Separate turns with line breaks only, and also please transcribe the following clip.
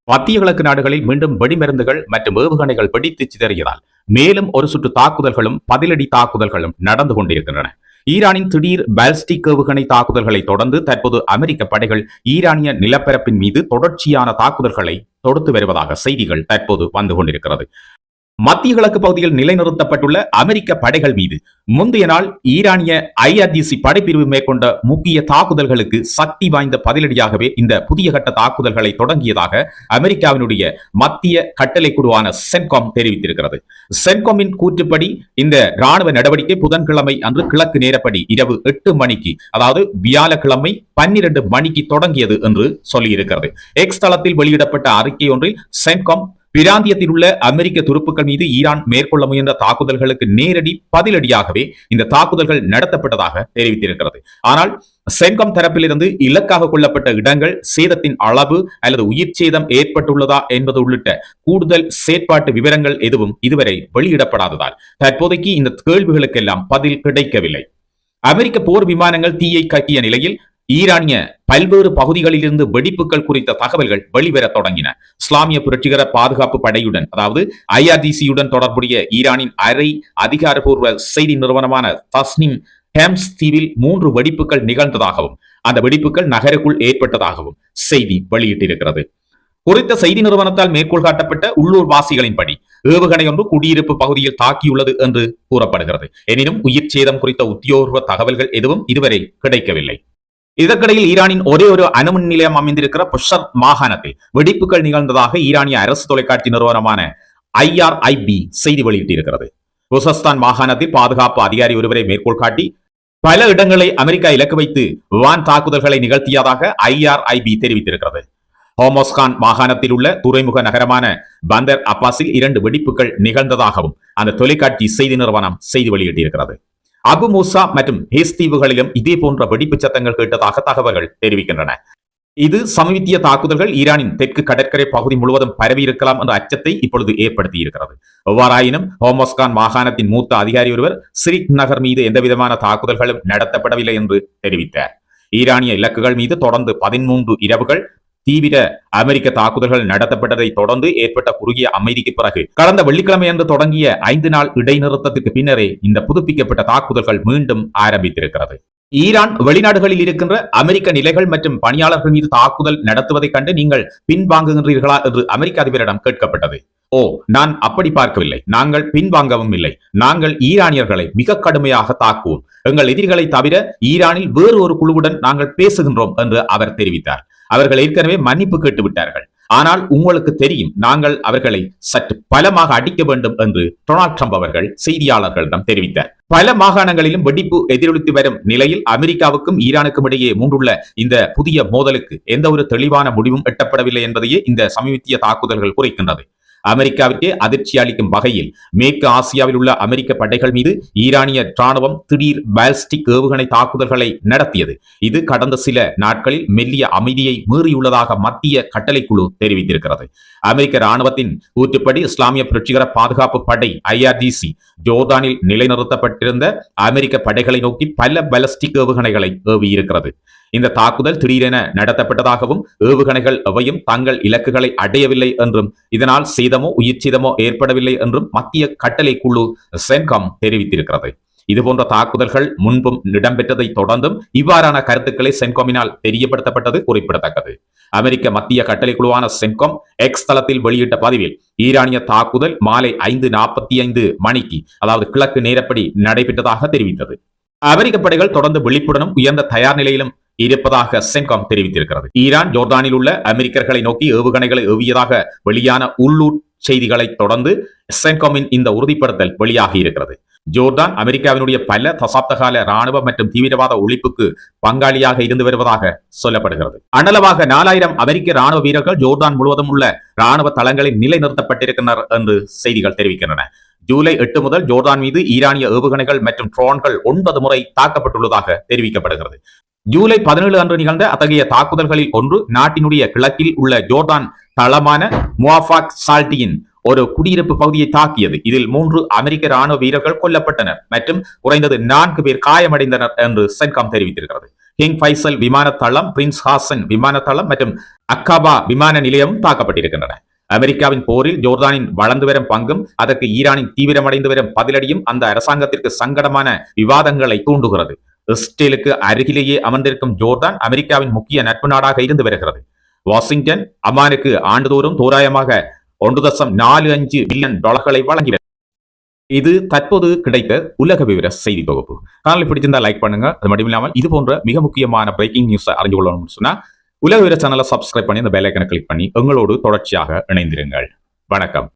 மத்திய கிழக்கு நாடுகளில் மீண்டும் வெடிமருந்துகள் மற்றும் ஏவுகணைகள் வெடித்து சிதறியதால் மேலும் ஒரு சுற்று தாக்குதல்களும் பதிலடி தாக்குதல்களும் நடந்து கொண்டிருக்கின்றன. ஈரானின் திடீர் பாலிஸ்டிக் ஏவுகணை தாக்குதல்களை தொடர்ந்து தற்போது அமெரிக்க படைகள் ஈரானிய நிலப்பரப்பின் மீது தொடர்ச்சியான தாக்குதல்களை தொடுத்து வருவதாக செய்திகள் தற்போது வந்து கொண்டிருக்கிறது. மத்திய கிழக்கு பகுதியில் நிலைநிறுத்தப்பட்டுள்ள அமெரிக்க படைகள் மீது முந்தைய நாள் ஈரானிய IRGC படைப்பிரிவு மேற்கொண்ட முக்கிய தாக்குதல்களுக்கு சக்தி வாய்ந்த பதிலடியாகவே இந்த புதிய கட்ட தாக்குதல்களை தொடங்கியதாக அமெரிக்காவினுடைய மத்திய கட்டளை குழுவான சென்காம் தெரிவித்திருக்கிறது. சென்காமின் கூற்றுப்படி இந்த ராணுவ நடவடிக்கை புதன்கிழமை அன்று கிழக்கு நேரப்படி இரவு 8 மணிக்கு, அதாவது வியாழக்கிழமை 12 மணிக்கு தொடங்கியது என்று சொல்லியிருக்கிறது. எக்ஸ் தளத்தில் வெளியிடப்பட்ட அறிக்கை ஒன்றில் சென்காம் பிராந்தியத்தில் உள்ள அமெரிக்க துருப்புக்கள் மீது ஈரான் மேற்கொள்ள முயன்ற தாக்குதல்களுக்கு நேரடி பதிலடியாகவே இந்த தாக்குதல்கள் நடத்தப்பட்டதாக தெரிவித்திருக்கிறது. ஆனால் சென்காம் தரப்பிலிருந்து இலக்காக கொள்ளப்பட்ட இடங்கள், சேதத்தின் அளவு அல்லது உயிர் சேதம் ஏற்பட்டுள்ளதா என்பது உள்ளிட்ட கூடுதல் செயற்பாட்டு விவரங்கள் எதுவும் இதுவரை வெளியிடப்படாததால் தற்போதைக்கு இந்த கேள்விகளுக்கெல்லாம் பதில் கிடைக்கவில்லை. அமெரிக்க போர் விமானங்கள் தீயை கக்கிய நிலையில் ஈரானிய பல்வேறு பகுதிகளிலிருந்து வெடிப்புகள் குறித்த தகவல்கள் வெளிவர தொடங்கின. இஸ்லாமிய புரட்சிகர பாதுகாப்பு படையுடன், அதாவது IRGC-யுடன் தொடர்புடைய ஈரானின் அரை அதிகாரப்பூர்வ செய்தி நிறுவனமான தஸ்னிம் ஹேம்ஸ் தீவில் 3 வெடிப்புகள் நிகழ்ந்ததாகவும் அந்த வெடிப்புகள் நகருக்குள் ஏற்பட்டதாகவும் செய்தி வெளியிட்டிருக்கிறது. குறித்த செய்தி நிறுவனத்தால் மேற்கோள் காட்டப்பட்ட உள்ளூர் வாசிகளின்படி ஏவுகணை ஒன்று குடியிருப்பு பகுதியில் தாக்கியுள்ளது என்று கூறப்படுகிறது. எனினும் உயிர் சேதம் குறித்த உத்தியோகபூர்வ தகவல்கள் எதுவும் இதுவரை கிடைக்கவில்லை. இதற்கிடையில் ஈரானின் ஒரே ஒரு அணுமின் நிலையம் அமைந்திருக்கிற புஷர் மாகாணத்தில் வெடிப்புகள் நிகழ்ந்ததாக ஈரானிய அரசு தொலைக்காட்சி நிறுவனமான IRIB செய்தி வெளியிட்டிருக்கிறது. ருசஸ்தான் மாகாணத்தில் பாதுகாப்பு அதிகாரி ஒருவரை மேற்கோள் காட்டி பல இடங்களை அமெரிக்கா இலக்கு வைத்து வான் தாக்குதல்களை நிகழ்த்தியதாக IRIB தெரிவித்திருக்கிறது. ஹோமோஸ்கான் மாகாணத்தில் உள்ள துறைமுக நகரமான பந்தர் அப்பாஸில் 2 வெடிப்புகள் நிகழ்ந்ததாகவும் அந்த தொலைக்காட்சி செய்தி நிறுவனம் செய்தி வெளியிட்டிருக்கிறது. அபு மூசா மற்றும் ஹேஸ் தீவுகளிலும் இதே போன்ற வெடிப்பு சத்தங்கள் கேட்டதாக தகவல்கள் தெரிவிக்கின்றன. இது சமீபத்திய தாக்குதல்கள் ஈரானின் தெற்கு கடற்கரை பகுதி முழுவதும் பரவி இருக்கலாம் என்ற அச்சத்தை இப்பொழுது ஏற்படுத்தி இருக்கிறது. எவ்வாறாயினும் ஹோமோஸ்கான் மாகாணத்தின் மூத்த அதிகாரி ஒருவர் சிரிக் நகர் மீது எந்தவிதமான தாக்குதல்களும் நடத்தப்படவில்லை என்று தெரிவித்தார். ஈரானிய இலக்குகள் மீது தொடர்ந்து 13 இரவுகள் தீவிர அமெரிக்க தாக்குதல்கள் நடத்தப்பட்டதை தொடர்ந்து ஏற்பட்ட குறுகிய அமைதிக்கு பிறகு கடந்த வெள்ளிக்கிழமை அன்று தொடங்கிய 5 நாள் இடைநிறுத்தத்துக்கு பின்னரே இந்த புதுப்பிக்கப்பட்ட தாக்குதல்கள் மீண்டும் ஆரம்பித்திருக்கிறது. ஈரான் வெளிநாடுகளில் இருக்கின்ற அமெரிக்க நிலைகள் மற்றும் பணியாளர்கள் மீது தாக்குதல் நடத்துவதைக் கண்டு நீங்கள் பின்வாங்குகின்றீர்களா என்று அமெரிக்க அதிபரிடம் கேட்கப்பட்டது. நான் அப்படி பார்க்கவில்லை. நாங்கள் பின்வாங்கவும் இல்லை. நாங்கள் ஈரானியர்களை மிக கடுமையாக தாக்குவோம். எங்கள் எதிரிகளை தவிர ஈரானில் வேறு ஒரு குழுவுடன் நாங்கள் பேசுகின்றோம் என்று அவர் தெரிவித்தார். அவர்கள் ஏற்கனவே மன்னிப்பு கேட்டுவிட்டார்கள். ஆனால் உங்களுக்கு தெரியும், நாங்கள் அவர்களை சற்று பலமாக அடிக்க வேண்டும் என்று டொனால்ட் ட்ரம்ப் அவர்கள் செய்தியாளர்களிடம் தெரிவித்தார். பல மாகாணங்களிலும் வெடிப்பு எதிரொலித்து வரும் நிலையில் அமெரிக்காவுக்கும் ஈரானுக்கும் இடையே மூன்றுள்ள இந்த புதிய மோதலுக்கு எந்த ஒரு தெளிவான முடிவும் எட்டப்படவில்லை என்பதையே இந்த சமீபத்திய தாக்குதல்கள் குறிக்கின்றது. அமெரிக்காவிற்கே அதிர்ச்சி அளிக்கும் வகையில் மேற்கு ஆசியாவில் உள்ள அமெரிக்க படைகள் மீது ஈரானிய ராணுவம் திடீர் பாலிஸ்டிக் ஏவுகணை தாக்குதல்களை நடத்தியது. இது கடந்த சில நாட்களில் மெல்லிய அமைதியை மீறியுள்ளதாக மத்திய கட்டளை குழு தெரிவித்திருக்கிறது. அமெரிக்க ராணுவத்தின் கூற்றுப்படி இஸ்லாமிய புரட்சிகர பாதுகாப்பு படை IRGC ஜோர்டானில் நிலைநிறுத்தப்பட்டிருந்த அமெரிக்க படைகளை நோக்கி பல பாலிஸ்டிக் ஏவுகணைகளை ஏவியிருக்கிறது. இந்த தாக்குதல் திடீரென நடத்தப்பட்டதாகவும் ஏவுகணைகள் எவையும் தங்கள் இலக்குகளை அடையவில்லை என்றும் இதனால் சேதமோ உயிர் சேதமோ ஏற்படவில்லை என்றும் மத்திய கட்டளை குழு சென்காம் தெரிவித்திருக்கிறது. இதுபோன்ற தாக்குதல்கள் முன்பும் இடம்பெற்றதை தொடர்ந்தும் இவ்வாறான கருத்துக்களை சென்காமினால் தெரியப்படுத்தப்பட்டது குறிப்பிடத்தக்கது. அமெரிக்க மத்திய கட்டளை குழுவான சென்காம் எக்ஸ் தளத்தில் வெளியிட்ட பதிவில் ஈரானிய தாக்குதல் மாலை 5:45 மணிக்கு, அதாவது கிழக்கு நேரப்படி நடைபெற்றதாக தெரிவித்தது. அமெரிக்க படைகள் தொடர்ந்து விழிப்புடனும் உயர்ந்த தயார் நிலையிலும் இருப்பதாக சென்காம் தெரிவித்திருக்கிறது. ஈரான் ஜோர்டானில் உள்ள அமெரிக்கர்களை நோக்கி ஏவுகணைகளை ஏவியதாக வெளியான உள்ளூர் செய்திகளை தொடர்ந்து சென்காமின் இந்த உறுதிப்படுத்தல் வெளியாகி இருக்கிறது. ஜோர்டான் அமெரிக்காவினுடைய பல தசாப்த கால ராணுவ மற்றும் தீவிரவாத ஒழிப்புக்கு பங்காளியாக இருந்து வருவதாக சொல்லப்படுகிறது. அனளவாக 4000 அமெரிக்க ராணுவ வீரர்கள் ஜோர்டான் முழுவதும் உள்ள ராணுவ தளங்களில் நிலைநிறுத்தப்பட்டிருக்கின்றனர் என்று செய்திகள் தெரிவிக்கின்றன. ஜூலை 8 முதல் ஜோர்டான் மீது ஈரானிய ஏவுகணைகள் மற்றும் ட்ரோன்கள் 9 முறை தாக்கப்பட்டுள்ளதாக தெரிவிக்கப்படுகிறது. ஜூலை 17 அன்று நிகழ்ந்த அத்தகைய தாக்குதல்களில் ஒன்று நாட்டினுடைய கிழக்கில் உள்ள ஜோர்டான் தளமான முவாஃபாக் சால்டியின் ஒரு குடியிருப்பு பகுதியை தாக்கியது. இதில் 3 அமெரிக்க ராணுவ வீரர்கள் கொல்லப்பட்டனர் மற்றும் குறைந்தது 4 பேர் காயமடைந்தனர் என்று சென்காம் தெரிவித்திருக்கிறது. கிங் ஃபைசல் விமானத்தளம், பிரின்ஸ் ஹாசன் விமானத்தளம் மற்றும் அக்காபா விமான நிலையம் தாக்கப்பட்டிருக்கின்றன. அமெரிக்காவின் போரில் ஜோர்தானின் வளர்ந்து வரும் பங்கும் அதற்கு ஈரானின் தீவிரமடைந்து வரும் பதிலடியும் அந்த அரசாங்கத்திற்கு சங்கடமான விவாதங்களை தூண்டுகிறது. இஸ்ரேலுக்கு அருகிலேயே அமர்ந்திருக்கும் ஜோர்தான் அமெரிக்காவின் முக்கிய நட்பு நாடாக இருந்து வருகிறது. வாஷிங்டன் அமானுக்கு ஆண்டுதோறும் தோராயமாக $1.45 பில்லியன் வழங்கி. இது தற்போது கிடைத்த உலக விவர செய்தி தொகுப்பு. காணொலி பிடிச்சிருந்தா லைக் பண்ணுங்க. அது மட்டும் இல்லாமல் இது போன்ற மிக முக்கியமான பிரேக்கிங் நியூஸ் அறிந்து கொள்ளணும்னு சொன்னா உலக விவர சேனலை சப்ஸ்கிரைப் பண்ணி அந்த பெல் ஐக்கனை கிளிக் பண்ணி எங்களோடு தொடர்ச்சியாக இணைந்திருங்கள். வணக்கம்.